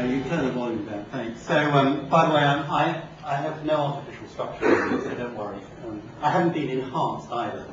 You turn the volume down, thanks. So, by the way, I have no artificial structure, so don't worry. I haven't been enhanced either.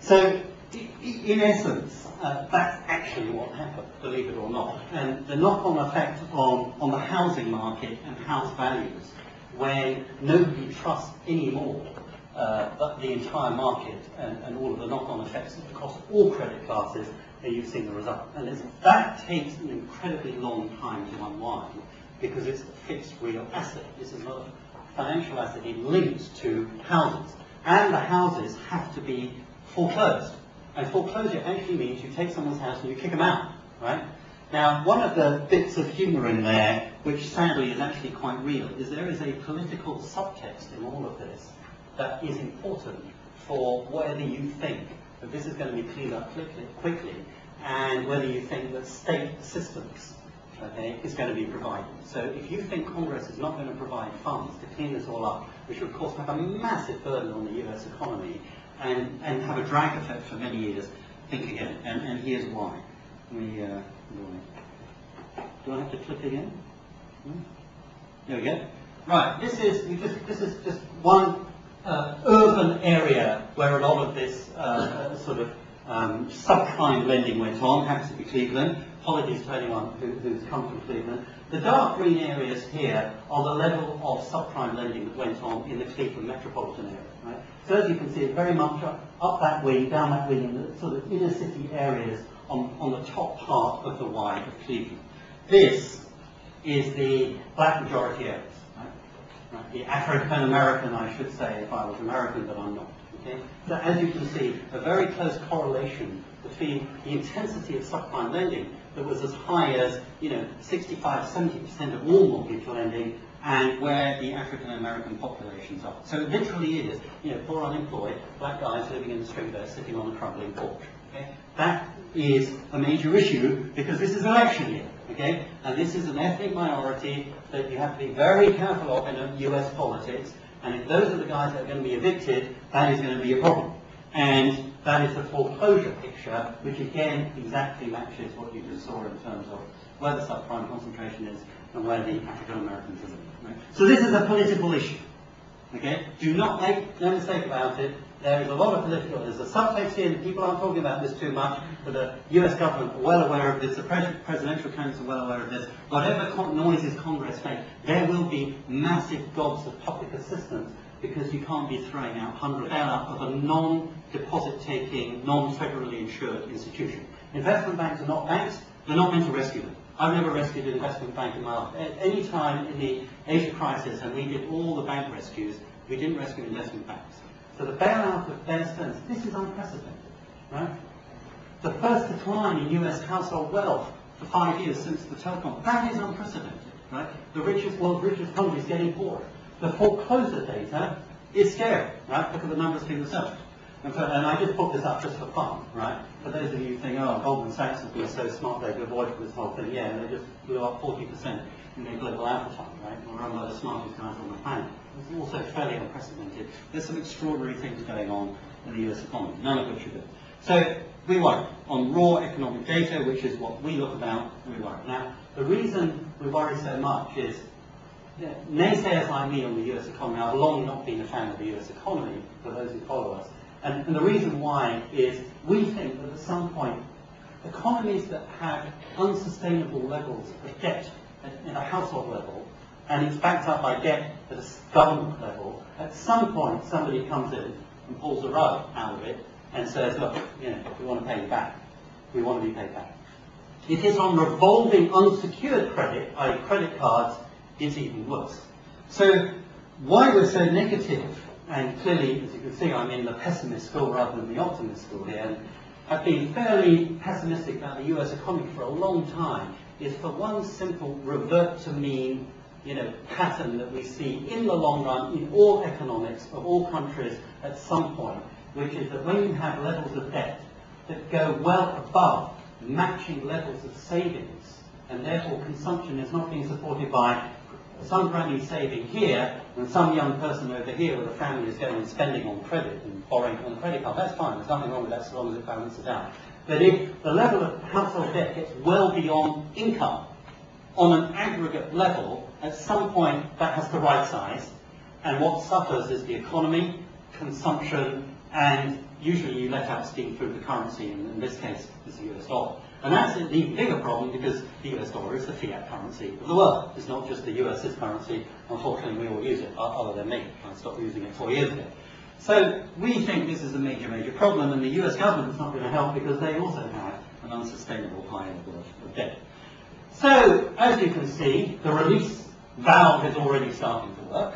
So, in essence, that's actually what happened, believe it or not. And the knock-on effect on the housing market and house values, when nobody trusts anymore but the entire market and all of the knock-on effects across all credit classes, and you've seen the result. And that takes an incredibly long time to unwind because it's a fixed real asset. This is not a financial asset. It links to houses. And the houses have to be foreclosed. And foreclosure actually means you take someone's house and you kick them out, right? Now, one of the bits of humour in there, which sadly is actually quite real, is there is a political subtext in all of this that is important for whether you think that this is going to be cleaned up quickly and whether you think that state assistance, okay, is going to be provided. So if you think Congress is not going to provide funds to clean this all up, which would of course have a massive burden on the US economy and have a drag effect for many years, think again. And here's why. Do I have to click again? There we go. Right, this is just one urban area where a lot of this sort of subprime lending went on. Happens to be Cleveland. Apologies to anyone who's come from Cleveland. The dark green areas here are the level of subprime lending that went on in the Cleveland metropolitan area. Right? So as you can see, it's very much up that wing, down that wing, in the sort of inner city areas on the top part of the Y of Cleveland. This is the black majority areas. Right? The African American, I should say, if I was American, but I'm not. Okay? So as you can see, a very close correlation between the intensity of subprime lending that was as high as 65–70% of all mortgage lending, and where the African American populations are. So it literally is, poor unemployed black guys living in the street there, sitting on a crumbling porch. Okay? That is a major issue because this is election year. Okay? And this is an ethnic minority that you have to be very careful of in US politics. And if those are the guys that are going to be evicted, that is going to be a problem. And that is the foreclosure picture, which again exactly matches what you just saw in terms of where the subprime concentration is and where the African Americans are living. Right? So this is a political issue. Okay? Do not make no mistake about it. There is a lot of political, there's a subtext here, and people aren't talking about this too much, but the US government are well aware of this, the presidential candidates are well aware of this. Whatever noises Congress make, there will be massive gobs of public assistance because you can't be throwing out hundreds out of a non-deposit taking, non-federally insured institution. Investment banks are not banks, they're not meant to rescue them. I've never rescued an investment bank in my life. At any time in the Asia crisis, and we did all the bank rescues, we didn't rescue investment banks. So the bailout of Bear Stearns, this is unprecedented, right? The first decline in US household wealth for 5 years since the telecom, that is unprecedented, right? The world's richest country is getting poorer. The foreclosure data is scary, right? Look at the numbers for yourself. And I just put this up just for fun, right? For those of you who think, oh, Goldman Sachs have been so smart they've avoided this whole thing. Yeah, they just blew up 40% in their global alpha fund, right? We're run by the smartest guys on the planet. It's also fairly unprecedented. There's some extraordinary things going on in the US economy, none of which are good. So we worry on raw economic data, which is what we look about, we worry. Now, the reason we worry so much is naysayers like me on the US economy, I've long not been a fan of the US economy, for those who follow us. And the reason why is we think that at some point, economies that have unsustainable levels of debt at a household level, and it's backed up by debt at a government level, at some point somebody comes in and pulls the rug out of it and says, look, we want to pay you back. We want to be paid back. It is on revolving unsecured credit, i.e. credit cards, it's even worse. So why we're so negative, and clearly, as you can see, I'm in the pessimist school rather than the optimist school here, and I've been fairly pessimistic about the US economy for a long time, is for one simple revert to mean pattern that we see in the long run in all economics of all countries at some point, which is that when you have levels of debt that go well above matching levels of savings, and therefore consumption is not being supported by some granny saving here, and some young person over here with a family is going and spending on credit and borrowing on a credit card. That's fine, there's nothing wrong with that so long as it balances out. But if the level of household debt gets well beyond income, on an aggregate level, at some point that has to right size, and what suffers is the economy, consumption, and usually you let out steam through the currency, and in this case it's the US dollar. And that's an even bigger problem because the US dollar is the fiat currency of the world. It's not just the US's currency. Unfortunately, we all use it, other than me. I stopped using it 4 years ago. So we think this is a major, major problem, and the US government's not going to help because they also have an unsustainable high level of debt. So, as you can see, the release valve is already starting to work.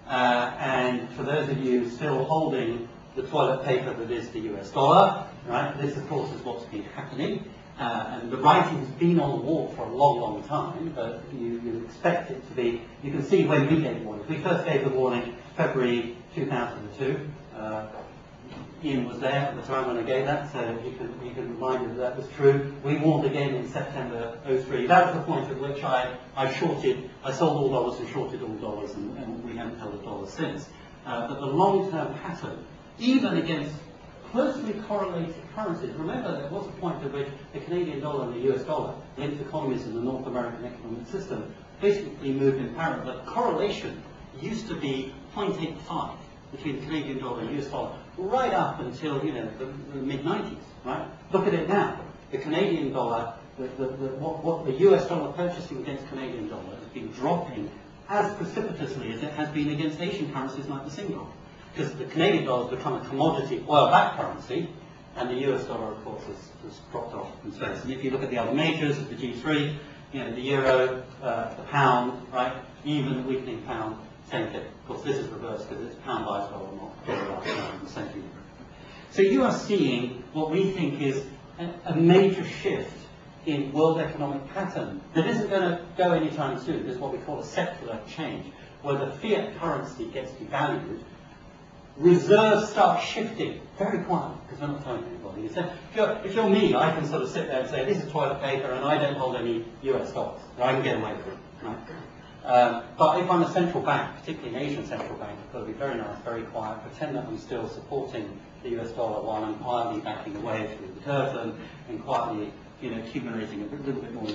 And for those of you still holding the toilet paper that is the US dollar, right, this of course is what's been happening. And the writing has been on the wall for a long, long time, but you expect it to be. You can see when we gave warning. We first gave the warning February 2002. Ian was there at the time when I gave that, so you can remind you that was true. We warned again in September 03. That was the point at which I sold all dollars and shorted all dollars, and we haven't held a dollar since. But the long-term pattern, even against closely correlated currencies. Remember, there was a point at which the Canadian dollar and the US dollar, linked economies in the North American economic system, basically moved in parallel. But correlation used to be 0.85 between the Canadian dollar and the US dollar, right up until the mid-90s. Right? Look at it now. The Canadian dollar, what the US dollar purchasing against Canadian dollar has been dropping as precipitously as it has been against Asian currencies like the Sing dollar. Because the Canadian dollar has become a commodity oil-backed currency, and the US dollar, of course, has dropped off in space. And if you look at the other majors of the G3, the euro, the pound, right, even the weakening pound, same thing. Of course, this is reversed because it's pound buys dollar, not dollar buys the same thing. So you are seeing what we think is a major shift in world economic pattern that isn't going to go anytime soon. This is what we call a secular change, where the fiat currency gets devalued. Reserves start shifting very quietly, because we're not telling anybody. If you're me, I can sort of sit there and say, this is toilet paper and I don't hold any US dollars. I can get away with it. Right? But if I'm a central bank, particularly an Asian central bank, I've got to be very nice, very quiet, pretend that I'm still supporting the US dollar while I'm quietly backing away through the curve and quietly accumulating a little bit more